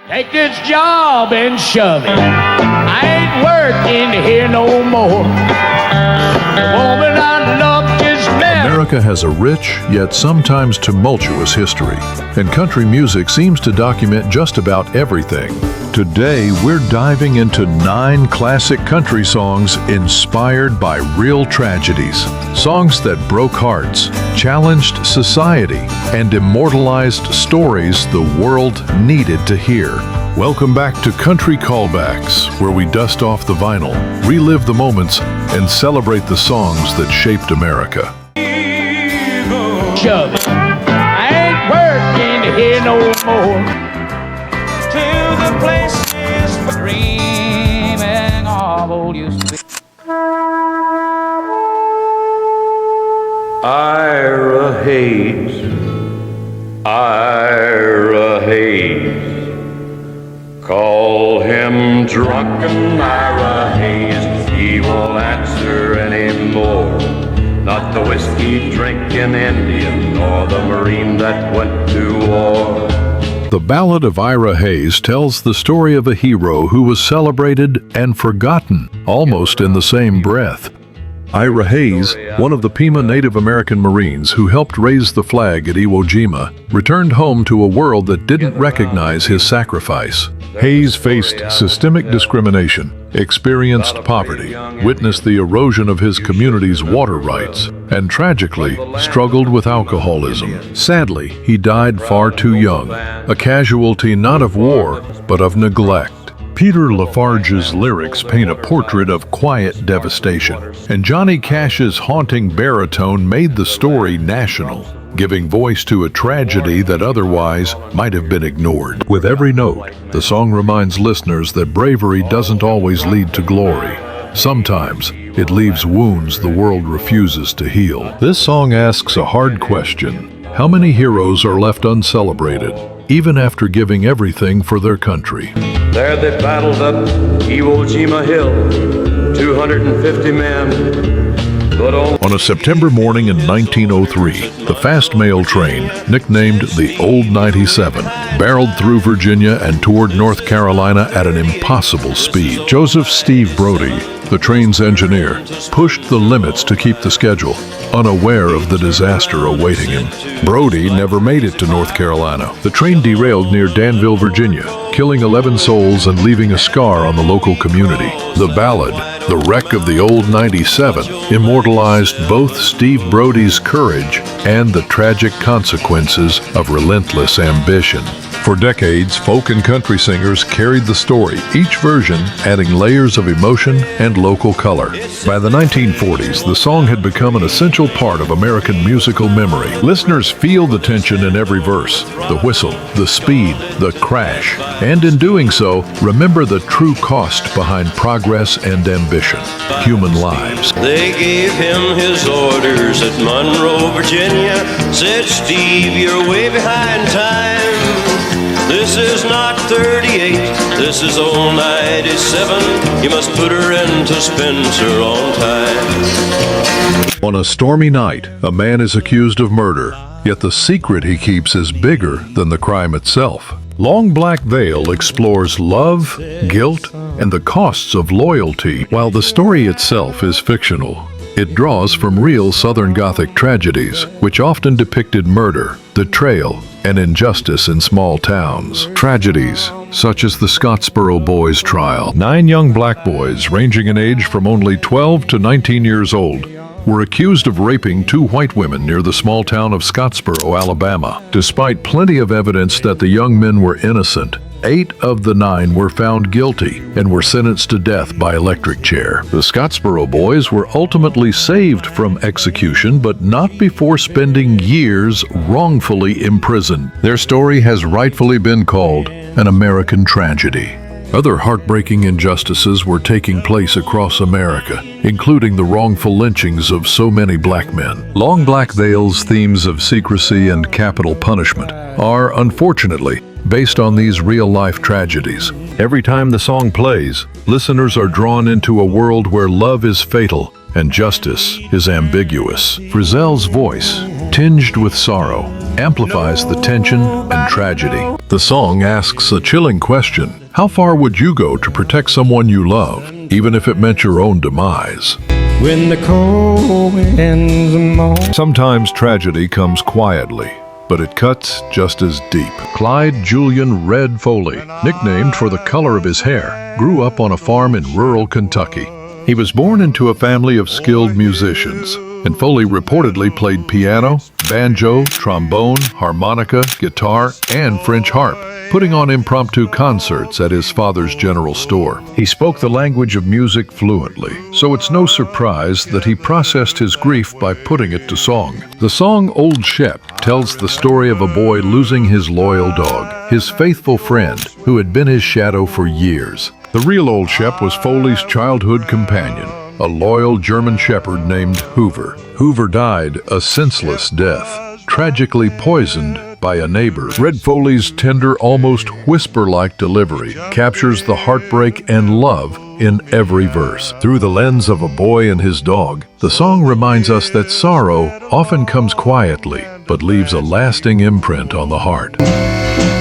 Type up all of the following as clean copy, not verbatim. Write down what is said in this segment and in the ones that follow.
Take this job and shove it. I ain't working here no more. The woman I love just left. America has a rich, yet sometimes tumultuous history, and country music seems to document just about everything. Today, we're diving into 9 classic country songs inspired by real tragedies. Songs that broke hearts, challenged society, and immortalized stories the world needed to hear. Welcome back to Country Callbacks, where we dust off the vinyl, relive the moments, and celebrate the songs that shaped America. Shove it. I ain't working here no more. To the places where dreaming of old used to be. Ira Hayes, Ira Hayes, call him drunken Ira Hayes, he won't answer anymore. Not the whiskey drinking Indian, nor the Marine that went to war. The Ballad of Ira Hayes tells the story of a hero who was celebrated and forgotten almost in the same breath. Ira Hayes, one of the Pima Native American Marines who helped raise the flag at Iwo Jima, returned home to a world that didn't recognize his sacrifice. Hayes faced systemic discrimination, experienced poverty, witnessed the erosion of his community's water rights, and tragically struggled with alcoholism. Sadly, he died far too young, a casualty not of war, but of neglect. Peter Lafarge's lyrics paint a portrait of quiet devastation, and Johnny Cash's haunting baritone made the story national, giving voice to a tragedy that otherwise might have been ignored. With every note, the song reminds listeners that bravery doesn't always lead to glory. Sometimes it leaves wounds the world refuses to heal. This song asks a hard question. How many heroes are left uncelebrated, even after giving everything for their country? There they battled up Iwo Jima Hill, 250 men. On a September morning in 1903, the fast mail train, nicknamed the Old 97, barreled through Virginia and toward North Carolina at an impossible speed. Joseph Steve Brody, the train's engineer, pushed the limits to keep the schedule, unaware of the disaster awaiting him. Brody never made it to North Carolina. The train derailed near Danville, Virginia, killing 11 souls and leaving a scar on the local community. The ballad, The Wreck of the Old 97, immortalized both Steve Brody's courage and the tragic consequences of relentless ambition. For decades, folk and country singers carried the story, each version adding layers of emotion and local color. By the 1940s, the song had become an essential part of American musical memory. Listeners feel the tension in every verse, the whistle, the speed, the crash, and in doing so, remember the true cost behind progress and ambition: human lives. They gave him his orders at Monroe, Virginia. Said, Steve, you're way behind time. This is not 38, this is old 97. You must put her into Spencer on time. On a stormy night, a man is accused of murder, yet the secret he keeps is bigger than the crime itself. Long Black Veil explores love, guilt, and the costs of loyalty. While the story itself is fictional, it draws from real Southern Gothic tragedies, which often depicted murder, betrayal, and injustice in small towns. Tragedies, such as the Scottsboro Boys trial. 9 young black boys, ranging in age from only 12 to 19 years old, were accused of raping 2 white women near the small town of Scottsboro, Alabama. Despite plenty of evidence that the young men were innocent, 8 of the 9 were found guilty and were sentenced to death by electric chair. The Scottsboro boys were ultimately saved from execution, but not before spending years wrongfully imprisoned. Their story has rightfully been called an American tragedy. Other heartbreaking injustices were taking place across America, including the wrongful lynchings of so many black men. Long Black Veil's themes of secrecy and capital punishment are, unfortunately, based on these real-life tragedies. Every time the song plays, listeners are drawn into a world where love is fatal and justice is ambiguous. Frizzell's voice, tinged with sorrow, amplifies the tension and tragedy. The song asks a chilling question. How far would you go to protect someone you love, even if it meant your own demise? When the cold winds moan. Sometimes tragedy comes quietly, but it cuts just as deep. Clyde Julian Red Foley, nicknamed for the color of his hair, grew up on a farm in rural Kentucky. He was born into a family of skilled musicians, and Foley reportedly played piano, banjo, trombone, harmonica, guitar, and French harp, putting on impromptu concerts at his father's general store. He spoke the language of music fluently, so it's no surprise that he processed his grief by putting it to song. The song Old Shep tells the story of a boy losing his loyal dog, his faithful friend, who had been his shadow for years. The real Old Shep was Foley's childhood companion, a loyal German shepherd named Hoover. Hoover died a senseless death, tragically poisoned by a neighbor. Red Foley's tender, almost whisper-like delivery captures the heartbreak and love in every verse. Through the lens of a boy and his dog, the song reminds us that sorrow often comes quietly, but leaves a lasting imprint on the heart.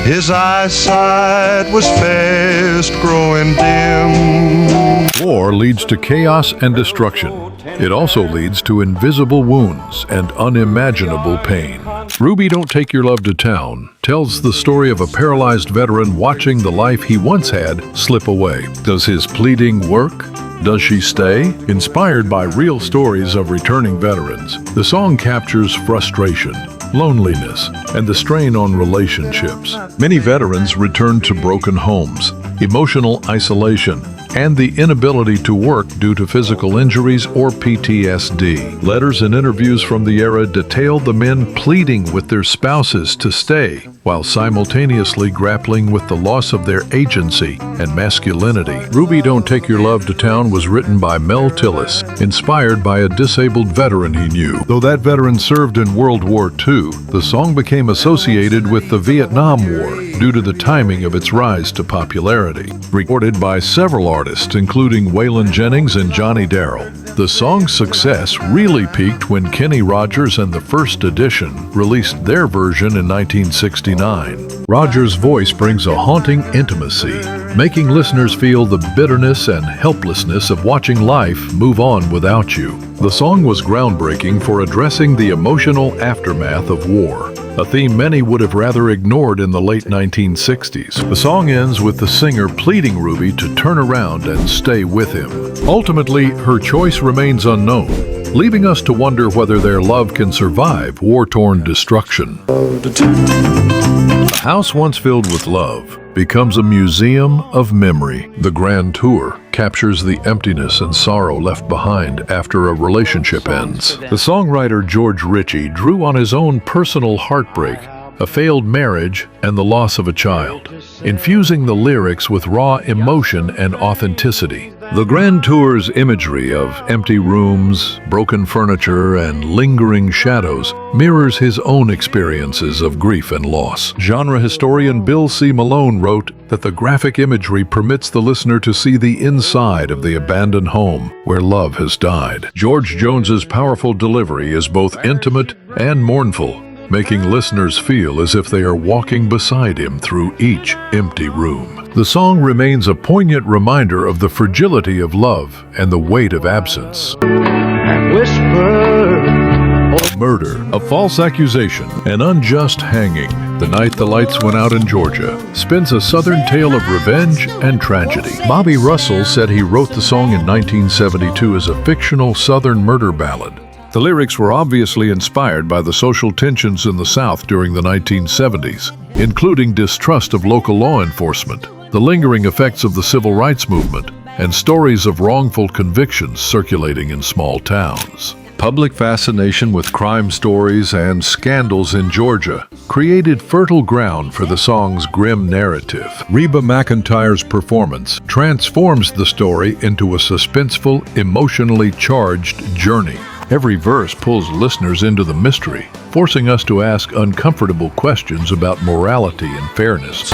His eyesight was fast growing dim. War leads to chaos and destruction. It also leads to invisible wounds and unimaginable pain. Ruby Don't Take Your Love to Town tells the story of a paralyzed veteran watching the life he once had slip away. Does his pleading work? Does she stay? Inspired by real stories of returning veterans, the song captures frustration, loneliness, and the strain on relationships. Many veterans return to broken homes, emotional isolation, and the inability to work due to physical injuries or PTSD. Letters and interviews from the era detail the men pleading with their spouses to stay, while simultaneously grappling with the loss of their agency and masculinity. Ruby Don't Take Your Love to Town was written by Mel Tillis, inspired by a disabled veteran he knew. Though that veteran served in World War II, the song became associated with the Vietnam War due to the timing of its rise to popularity. Recorded by several artists, including Waylon Jennings and Johnny Darrell, the song's success really peaked when Kenny Rogers and the First Edition released their version in 1969. Rogers' voice brings a haunting intimacy, making listeners feel the bitterness and helplessness of watching life move on without you. The song was groundbreaking for addressing the emotional aftermath of war, a theme many would have rather ignored in the late 1960s. The song ends with the singer pleading Ruby to turn around and stay with him. Ultimately, her choice remains unknown, leaving us to wonder whether their love can survive war-torn destruction. A house once filled with love becomes a museum of memory. The Grand Tour captures the emptiness and sorrow left behind after a relationship ends. The songwriter George Ritchie drew on his own personal heartbreak, a failed marriage, and the loss of a child, infusing the lyrics with raw emotion and authenticity. The Grand Tour's imagery of empty rooms, broken furniture, and lingering shadows mirrors his own experiences of grief and loss. Genre historian Bill C. Malone wrote that the graphic imagery permits the listener to see the inside of the abandoned home where love has died. George Jones's powerful delivery is both intimate and mournful, making listeners feel as if they are walking beside him through each empty room. The song remains a poignant reminder of the fragility of love and the weight of absence. And whisper. Murder, a false accusation, an unjust hanging, the night the lights went out in Georgia, spins a southern tale of revenge and tragedy. Bobby Russell said he wrote the song in 1972 as a fictional southern murder ballad. The lyrics were obviously inspired by the social tensions in the South during the 1970s, including distrust of local law enforcement, the lingering effects of the civil rights movement, and stories of wrongful convictions circulating in small towns. Public fascination with crime stories and scandals in Georgia created fertile ground for the song's grim narrative. Reba McEntire's performance transforms the story into a suspenseful, emotionally charged journey. Every verse pulls listeners into the mystery, forcing us to ask uncomfortable questions about morality and fairness.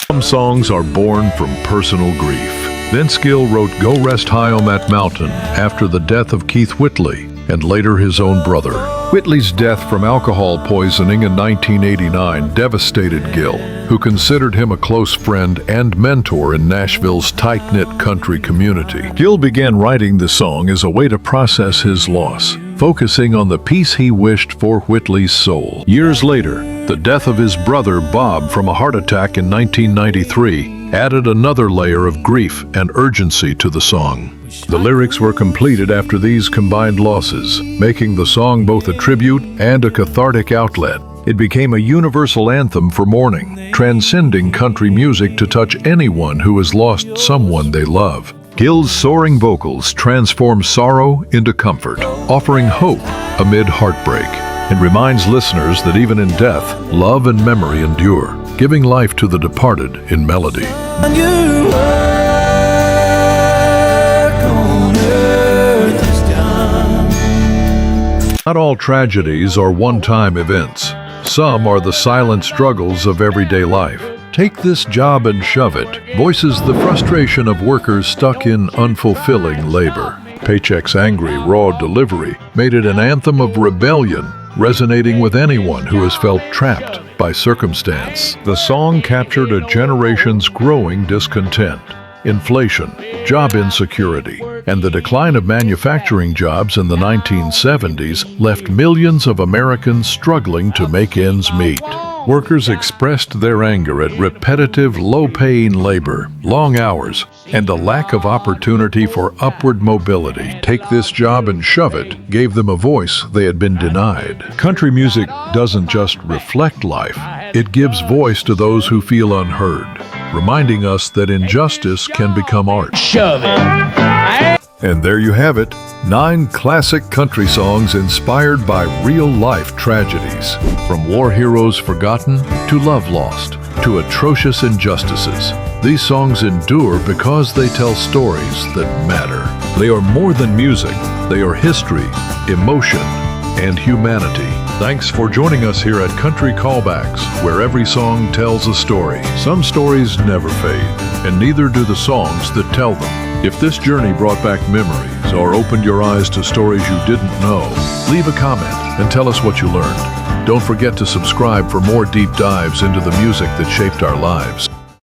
Some songs are born from personal grief. Vince Gill wrote Go Rest High on That Mountain after the death of Keith Whitley, and later his own brother. Whitley's death from alcohol poisoning in 1989 devastated Gil, who considered him a close friend and mentor in Nashville's tight-knit country community. Gil began writing the song as a way to process his loss, focusing on the peace he wished for Whitley's soul. Years later, the death of his brother Bob from a heart attack in 1993 added another layer of grief and urgency to the song. The lyrics were completed after these combined losses, making the song both a tribute and a cathartic outlet. It became a universal anthem for mourning, transcending country music to touch anyone who has lost someone they love. Gil's soaring vocals transform sorrow into comfort, offering hope amid heartbreak, and reminds listeners that even in death, love and memory endure, giving life to the departed in melody. Not all tragedies are one-time events. Some are the silent struggles of everyday life. Take This Job and Shove It voices the frustration of workers stuck in unfulfilling labor. Paycheck's angry, raw delivery made it an anthem of rebellion, resonating with anyone who has felt trapped by circumstance. The song captured a generation's growing discontent, inflation, job insecurity, and the decline of manufacturing jobs in the 1970s left millions of Americans struggling to make ends meet. Workers expressed their anger at repetitive, low-paying labor, long hours, and a lack of opportunity for upward mobility. Take This Job and Shove It gave them a voice they had been denied. Country music doesn't just reflect life, it gives voice to those who feel unheard, reminding us that injustice can become art. Shove it. And there you have it, 9 classic country songs inspired by real-life tragedies. From war heroes forgotten to love lost to atrocious injustices. These songs endure because they tell stories that matter. They are more than music. They are history, emotion, and humanity. Thanks for joining us here at Country Callbacks, where every song tells a story. Some stories never fade, and neither do the songs that tell them. If this journey brought back memories or opened your eyes to stories you didn't know, leave a comment and tell us what you learned. Don't forget to subscribe for more deep dives into the music that shaped our lives.